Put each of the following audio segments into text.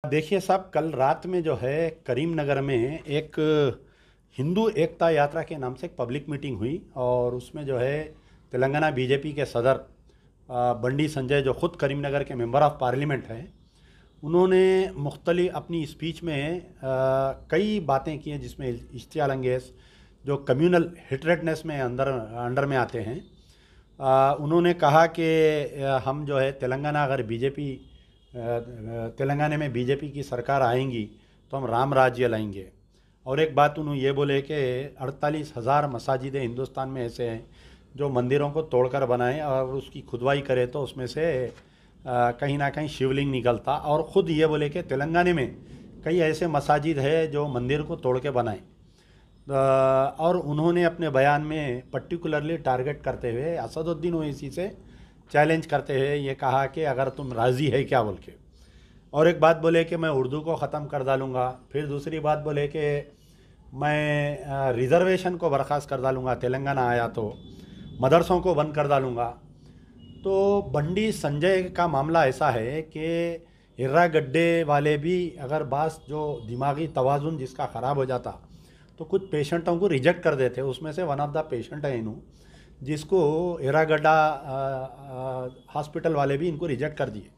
देखिए साहब, कल रात में जो है करीम नगर में एक हिंदू एकता यात्रा के नाम से एक पब्लिक मीटिंग हुई और उसमें जो है तेलंगाना बीजेपी के सदर बंडी संजय, जो ख़ुद करीम नगर के मेंबर ऑफ पार्लियामेंट हैं, उन्होंने मुख्तलि अपनी स्पीच में कई बातें की हैं, जिसमें इश्तियाल अंगेज़ जो कम्युनल हेट्रेडनेस में अंडर में आते हैं। उन्होंने कहा कि हम जो है तेलंगाना, अगर बीजेपी तेलंगाना में बीजेपी की सरकार आएंगी तो हम राम राज्य लाएंगे। और एक बात उन्होंने ये बोले कि 48,000 मसाजिद हिंदुस्तान में ऐसे हैं जो मंदिरों को तोड़कर बनाए और उसकी खुदवाई करे तो उसमें से कहीं ना कहीं शिवलिंग निकलता। और ख़ुद ये बोले कि तेलंगाना में कई ऐसे मसाजिद है जो मंदिर को तोड़ के बनाए। और उन्होंने अपने बयान में पर्टिकुलरली टारगेट करते हुए असदुद्दीन ओवैसी से चैलेंज करते हुए ये कहा कि अगर तुम राज़ी है क्या बोल के। और एक बात बोले कि मैं उर्दू को ख़त्म कर डालूँगा। फिर दूसरी बात बोले कि मैं रिज़र्वेशन को बर्खास्त कर डालूँगा, तेलंगाना आया तो मदरसों को बंद कर डालूँगा। तो बंडी संजय का मामला ऐसा है कि हिर्रा गड्ढे वाले भी अगर बास जो दिमागी तवाज़ुन जिसका ख़राब हो जाता तो कुछ पेशेंटों को रिजेक्ट कर देते। उसमें से वन ऑफ द पेशेंट है इनू, जिसको हिरागड्ढा हॉस्पिटल वाले भी इनको रिजेक्ट कर दिए।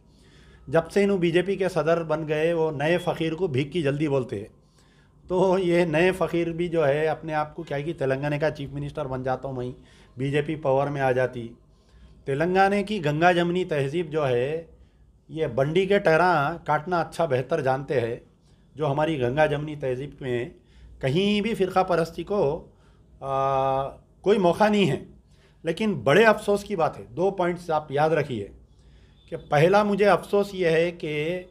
जब से इन्हों बीजेपी के सदर बन गए, वो नए फ़कीर को भीख की जल्दी बोलते हैं। तो ये नए फ़कीर भी जो है अपने आप को क्या है कि तेलंगाना का चीफ मिनिस्टर बन जाता हूँ, वहीं बीजेपी पावर में आ जाती। तेलंगाना की गंगा जमनी तहजीब जो है, ये बंडी के टहरा काटना अच्छा बेहतर जानते हैं। जो हमारी गंगा जमनी तहजीब में कहीं भी फ़िरका परस्ती को कोई मौका नहीं है। लेकिन बड़े अफसोस की बात है, 2 पॉइंट्स आप याद रखिए कि पहला मुझे अफसोस ये है कि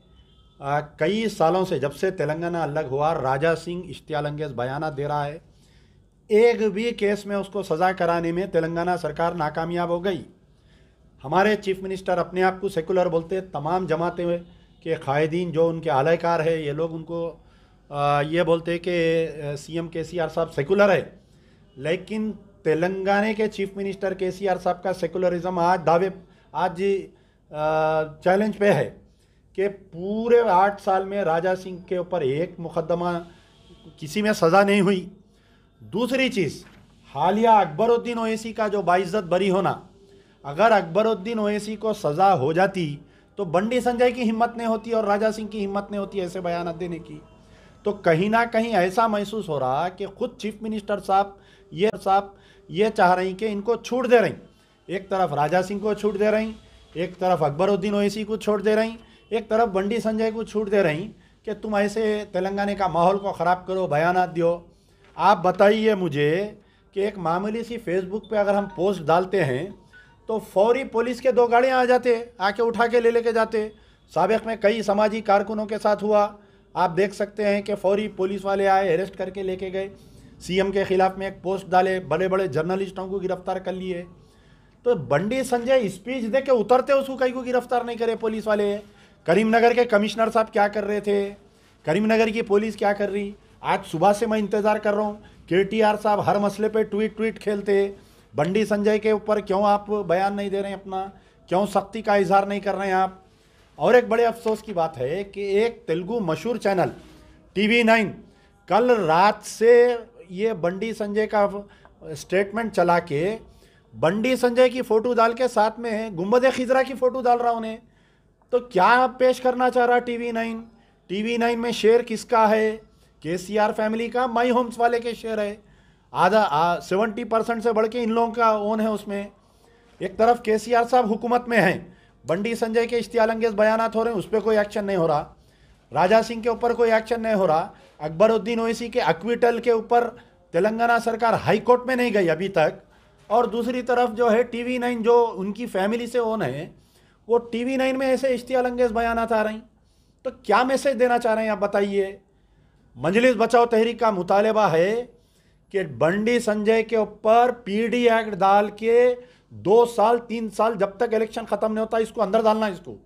कई सालों से, जब से तेलंगाना अलग हुआ, राजा सिंह इश्तियाल अंगेज़ बयान दे रहा है, एक भी केस में उसको सज़ा कराने में तेलंगाना सरकार नाकामयाब हो गई। हमारे चीफ मिनिस्टर अपने आप को सेकुलर बोलते, तमाम जमाते के कायदीन जो उनके आलाकार है, ये लोग उनको ये बोलते कि सीएम केसीआर साहब सेकुलर है। लेकिन तेलंगाना के चीफ मिनिस्टर केसीआर साहब का सेकुलरिज्म आज चैलेंज पे है कि पूरे 8 साल में राजा सिंह के ऊपर एक मुकदमा किसी में सज़ा नहीं हुई। दूसरी चीज़, हालिया अकबरुद्दीन ओवैसी का जो बाइज्जत बरी होना, अगर अकबरुद्दीन ओवैसी को सज़ा हो जाती तो बंडी संजय की हिम्मत नहीं होती और राजा सिंह की हिम्मत नहीं होती ऐसे बयान देने की। तो कहीं ना कहीं ऐसा महसूस हो रहा कि खुद चीफ मिनिस्टर साहब ये चाह रही कि इनको छूट दे रही। एक तरफ राजा सिंह को छूट दे रही, एक तरफ अकबरुद्दीन ओवैसी को छूट दे रही, एक तरफ बंडी संजय को छूट दे रही कि तुम ऐसे तेलंगाना का माहौल को ख़राब करो, बयान दो। आप बताइए मुझे कि एक मामूली सी फेसबुक पे अगर हम पोस्ट डालते हैं तो फौरी पुलिस के 2 गाड़ियाँ आ जाते, आके उठा के लेके जाते। साबिक़ में कई समाजी कारकुनों के साथ हुआ, आप देख सकते हैं कि फौरी पुलिस वाले आए, अरेस्ट करके लेके गए। सीएम के ख़िलाफ़ में एक पोस्ट डाले, बड़े बड़े जर्नलिस्टों को गिरफ्तार कर लिए। तो बंडी संजय स्पीच दे के उतरते उसको कहीं को गिरफ्तार नहीं करे पुलिस वाले। करीमनगर के कमिश्नर साहब क्या कर रहे थे, करीमनगर की पुलिस क्या कर रही। आज सुबह से मैं इंतज़ार कर रहा हूँ, केटीआर साहब हर मसले पे ट्वीट खेलते। बंडी संजय के ऊपर क्यों आप बयान नहीं दे रहे हैं अपना, क्यों सख्ती का इजहार नहीं कर रहे हैं आप। और एक बड़े अफसोस की बात है कि एक तेलुगु मशहूर चैनल TV9 कल रात से ये बंडी संजय का स्टेटमेंट चला के बंडी संजय की फ़ोटो डाल के साथ में गुंबद खिजरा की फ़ोटो डाल रहा उन्हें। तो क्या पेश करना चाह रहा TV9 में शेयर किसका है? केसीआर फैमिली का, माई होम्स वाले के शेयर है। आधा 70% से बढ़ के इन लोगों का ओन है उसमें। एक तरफ केसीआर साहब हुकूमत में हैं, बंडी संजय के इश्तियाल अंगेज़ बयानात हो रहे हैं, उस पर कोई एक्शन नहीं हो रहा। राजा सिंह के ऊपर कोई एक्शन नहीं हो रहा। अकबरुद्दीन ओवैसी के एक्विटल के ऊपर तेलंगाना सरकार हाई कोर्ट में नहीं गई अभी तक। और दूसरी तरफ जो है TV9 जो उनकी फैमिली से ओन है, वो TV9 में ऐसे इश्तियाल अंगेज़ बयानात आ रही। तो क्या मैसेज देना चाह रहे हैं आप बताइए। मजलिस बचाओ तहरीक का मुतालबा है कि बंडी संजय के ऊपर PD एक्ट डाल के 2 साल 3 साल जब तक इलेक्शन ख़त्म नहीं होता इसको अंदर डालना इसको।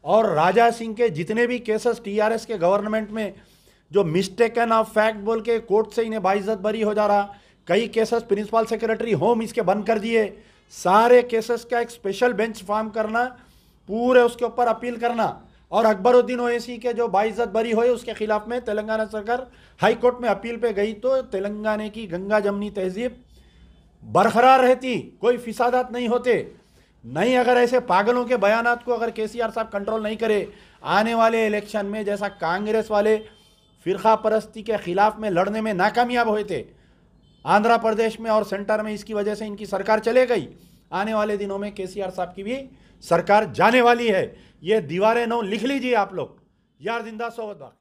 और राजा सिंह के जितने भी केसेस TRS के गवर्नमेंट में जो मिस्टेकन ऑफ फैक्ट बोल के कोर्ट से इन्हें बाइज्जत बरी हो जा रहा, कई केसेस प्रिंसिपल सेक्रेटरी होम इसके बंद कर दिए। सारे केसेस का एक स्पेशल बेंच फॉर्म करना, पूरे उसके ऊपर अपील करना और अकबरुद्दीन ओवैसी के जो बाइज्जत बरी हुए उसके खिलाफ में तेलंगाना सरकार हाई कोर्ट में अपील पे गई तो तेलंगाना की गंगा जमनी तहजीब बरकरार रहती, कोई फिसादात नहीं होते। नहीं, अगर ऐसे पागलों के बयानात को अगर केसीआर साहब कंट्रोल नहीं करे, आने वाले इलेक्शन में जैसा कांग्रेस वाले फिरका परस्ती के खिलाफ में लड़ने में नाकामयाब हुए थे आंध्र प्रदेश में और सेंटर में, इसकी वजह से इनकी सरकार चले गई। आने वाले दिनों में केसीआर साहब की भी सरकार जाने वाली है। ये दीवारें 9 लिख लीजिए आप लोग। यार जिंदा सोवत।